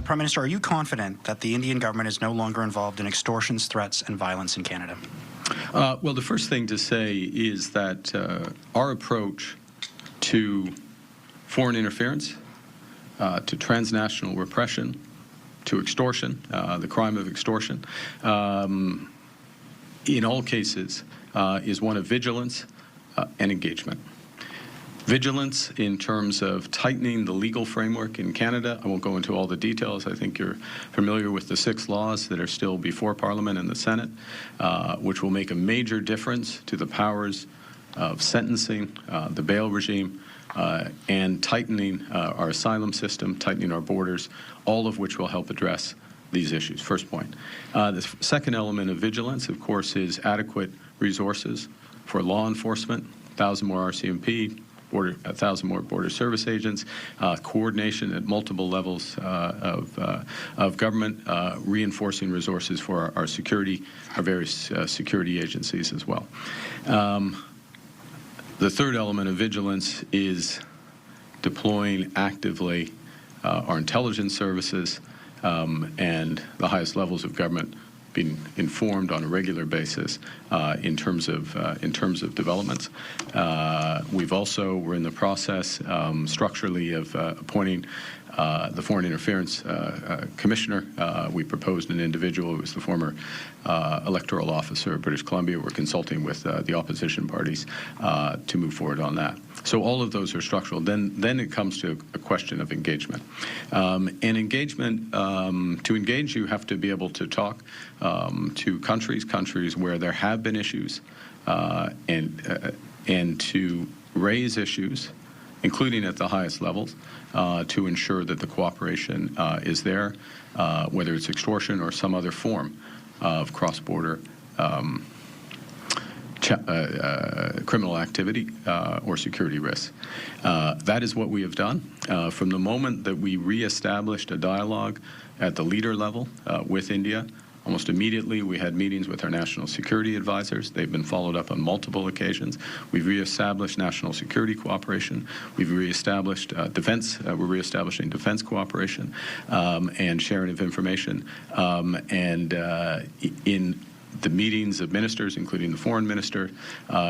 Prime Minister, are you confident that the Indian government is no longer involved in extortions, threats, and violence in Canada? Well, the first thing to say is that our approach to foreign interference, to transnational repression, to extortion, the crime of extortion, in all cases, is one of vigilance and engagement. Vigilance in terms of tightening the legal framework in Canada. I won't go into all the details. I think you're familiar with the 6 laws that are still before Parliament and the Senate, which will make a major difference to the powers of sentencing, the bail regime, and tightening our asylum system, tightening our borders, all of which will help address these issues. First point. The second element of vigilance, of course, is adequate resources for law enforcement, 1,000 more RCMP, 1,000 more border service agents, coordination at multiple levels of government, reinforcing resources for our security, our various security agencies as well. The third element of vigilance is deploying actively our intelligence services and the highest levels of government being informed on a regular basis in terms of developments. We're in the process structurally of appointing the Foreign Interference Commissioner. We proposed an individual who was the former electoral officer of British Columbia. We're consulting with the opposition parties to move forward on that. So all of those are structural. Then it comes to a question of engagement. And engagement, to engage, you have to be able to talk to countries where there have been issues, and to raise issues, including at the highest levels, to ensure that the cooperation is there, whether it's extortion or some other form of cross-border criminal activity or security risks. That is what we have done. From the moment that we reestablished a dialogue at the leader level with India, almost immediately, we had meetings with our national security advisors. They've been followed up on multiple occasions. We've reestablished national security cooperation. We've reestablished defense. We're reestablishing defense cooperation and sharing of information. In the meetings of ministers, including the foreign minister,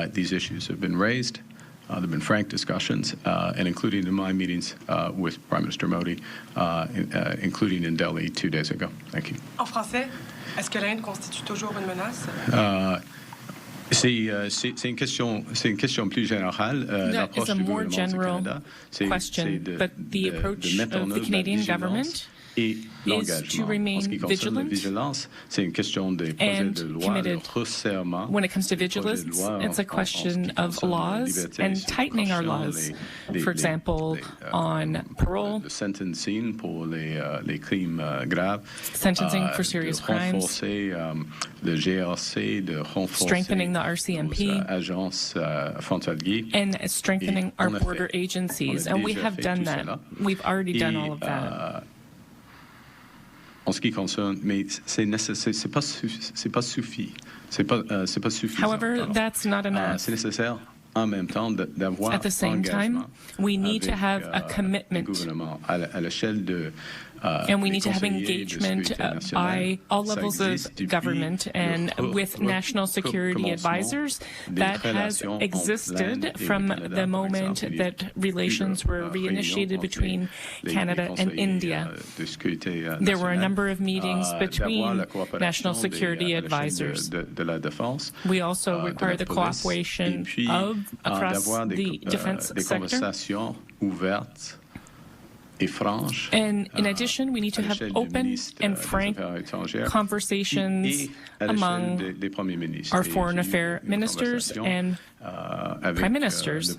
these issues have been raised. There have been frank discussions, and including in my meetings with Prime Minister Modi, including in Delhi 2 days ago. Thank you. En français, est-ce que l'Inde constitue toujours une menace? C'est une question plus générale. That is a more general question, but the approach of the Canadian government is to remain vigilant and committed. When it comes to vigilance, it's a question of laws and tightening our laws. For example, on parole, sentencing for serious crimes, strengthening the RCMP, and strengthening our border agencies. And we have done that. We've already done all of that. En ce qui concerne, mais c'est pas suffisant. However, that's not enough. C'est nécessaire en même temps d'avoir At the same time, we need to have a commitment. À l'échelle de and we need to have engagement by all levels of government and with national security advisors. That has existed from the moment that relations were reinitiated between Canada and India. There were a number of meetings between national security advisors. We also require the cooperation across the defense sector. And in addition, we need to have open and frank conversations among our foreign affairs ministers and prime ministers.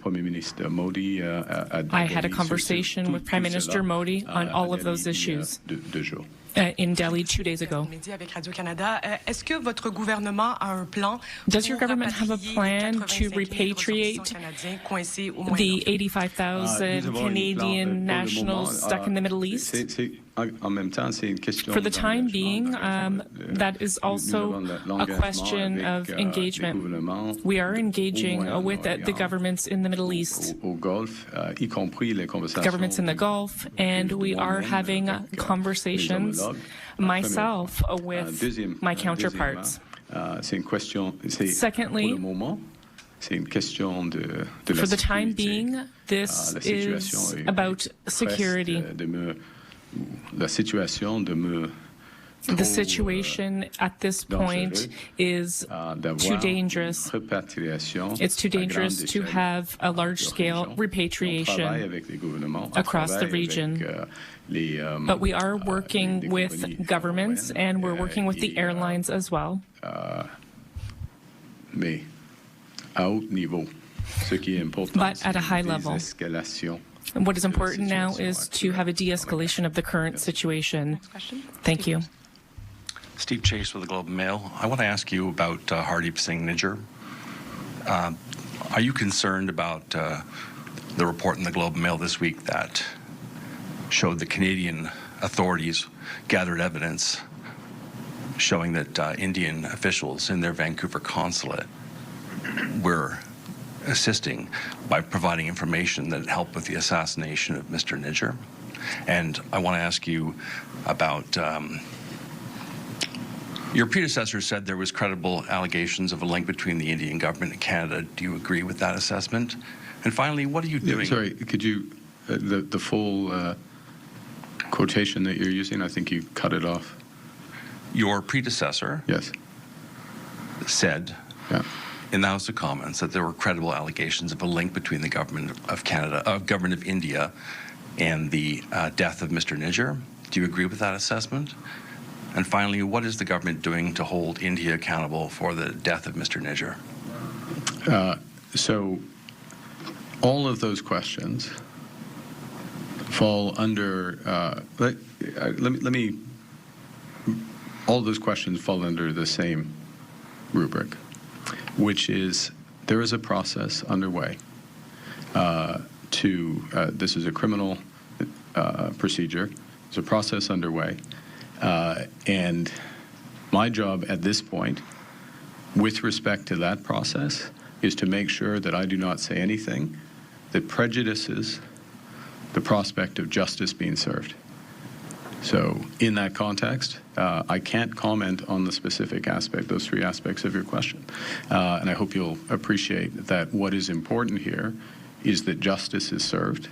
I had a conversation with Prime Minister Modi on all of those issues. in Delhi 2 days ago. Est-ce que votre gouvernement a un plan? Does your government have a plan to repatriate the 85,000 Canadian nationals stuck in the Middle East? For the time being, that is also a question of engagement. We are engaging with the governments in the Middle East, governments in the Gulf, and we are having conversations myself with my counterparts. Secondly, for the time being, this is about security. The situation at this point is too dangerous. It's too dangerous to have a large-scale repatriation across the region. But we are working with governments, and we're working with the airlines as well. But at a high level. And what is important now is to have a de-escalation of the current situation. Thank you. Steve Chase with the Globe and Mail. I want to ask you about Hardeep Singh Nijjar. Are you concerned about the report in the Globe and Mail this week that showed the Canadian authorities gathered evidence showing that Indian officials in their Vancouver consulate were assisting by providing information that helped with the assassination of Mr. Nijjar? And I want to ask you about your predecessor said there was credible allegations of a link between the Indian government and Canada. Do you agree with that assessment? And finally, what are you doing? Sorry, could you, the full quotation that you're using, I think you cut it off. Your predecessor said in the House of Commons that there were credible allegations of a link between the government of Canada, government of India, and the death of Mr. Nijjar. Do you agree with that assessment? And finally, what is the government doing to hold India accountable for the death of Mr. Nijjar? So all of those questions fall under, all of those questions fall under the same rubric, which is there is a process underway this is a criminal procedure. There's a process underway. And my job at this point, with respect to that process, is to make sure that I do not say anything that prejudices the prospect of justice being served. So in that context, I can't comment on the specific aspect, those three aspects of your question. And I hope you'll appreciate that what is important here is that justice is served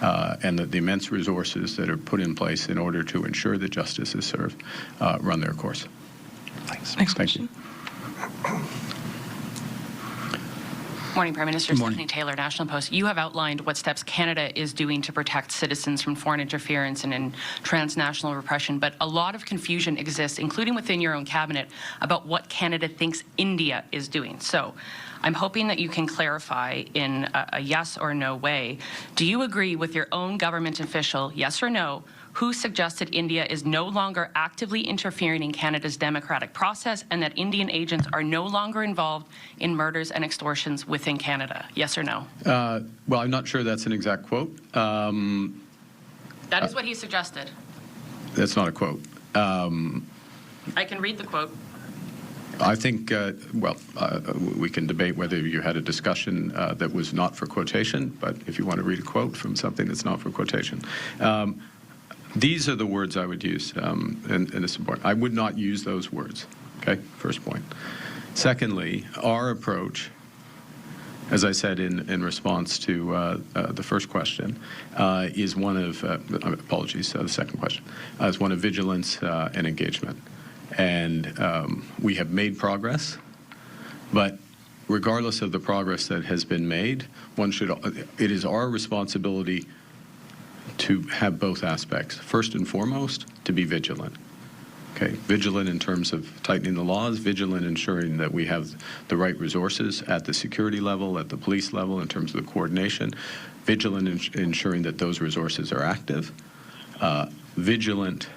and that the immense resources that are put in place in order to ensure that justice is served run their course. Thanks. Next Thank you. Morning, Prime Minister. Stephanie Taylor, National Post. You have outlined what steps Canada is doing to protect citizens from foreign interference and in transnational repression, but a lot of confusion exists, including within your own cabinet, about what Canada thinks India is doing. So I'm hoping that you can clarify in a yes or no way. Do you agree with your own government official, yes or no, who suggested India is no longer actively interfering in Canada's democratic process and that Indian agents are no longer involved in murders and extortions within Canada? Yes or no? Well, I'm not sure that's an exact quote. That is what he suggested. That's not a quote. I can read the quote. I think, we can debate whether you had a discussion that was not for quotation, but if you want to read a quote from something that's not for quotation. These are the words I would use, and it's important. I would not use those words, okay? First point. Secondly, our approach, as I said in response to the first question, is one of, the second question, is one of vigilance and engagement. And we have made progress, but regardless of the progress that has been made, it is our responsibility to have both aspects. First and foremost, to be vigilant. Okay, vigilant in terms of tightening the laws, vigilant ensuring that we have the right resources at the security level, at the police level, in terms of the coordination, vigilant in ensuring that those resources are active, vigilant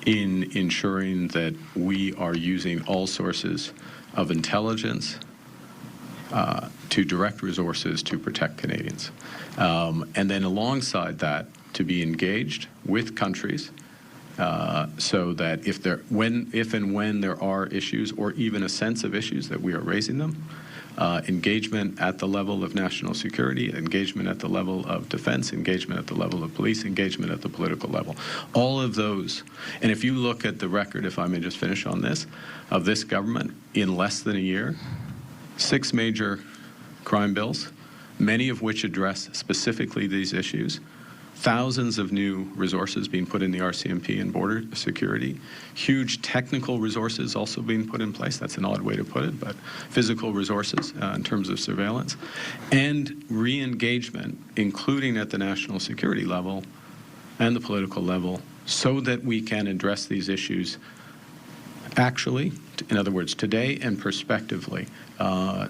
in ensuring that we are using all sources of intelligence to direct resources to protect Canadians. And then alongside that, to be engaged with countries so that if and when there are issues or even a sense of issues that we are raising them, engagement at the level of national security, engagement at the level of defense, engagement at the level of police, engagement at the political level. All of those. And if you look at the record, if I may just finish on this, of this government in less than a year, 6 major crime bills, many of which address specifically these issues, thousands of new resources being put in the RCMP and border security, huge technical resources also being put in place. That's an odd way to put it, but physical resources in terms of surveillance, and re-engagement, including at the national security level and the political level, so that we can address these issues actually, in other words, today and prospectively,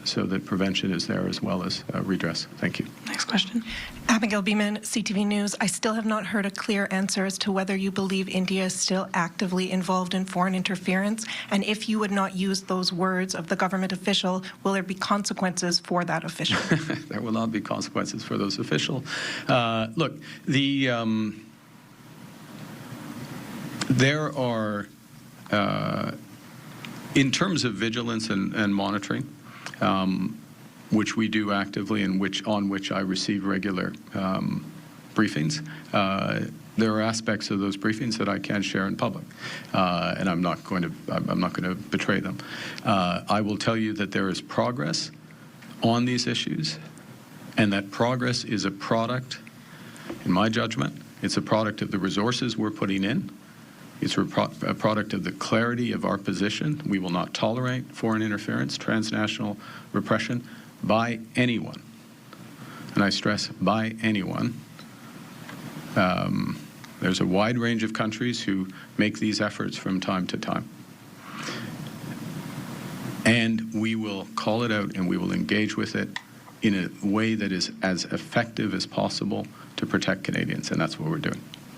so that prevention is there as well as redress. Thank you. Next question. Abigail Beeman, CTV News. I still have not heard a clear answer as to whether you believe India is still actively involved in foreign interference, and if you would not use those words of the government official, will there be consequences for that official? There will not be consequences for those officials. Look, there are, in terms of vigilance and monitoring, which we do actively and on which I receive regular briefings, there are aspects of those briefings that I can't share in public, and I'm not going to betray them. I will tell you that there is progress on these issues, and that progress is a product, in my judgment, it's a product of the resources we're putting in. It's a product of the clarity of our position. We will not tolerate foreign interference, transnational repression by anyone. And I stress, by anyone. There's a wide range of countries who make these efforts from time to time. And we will call it out and we will engage with it in a way that is as effective as possible to protect Canadians, and that's what we're doing.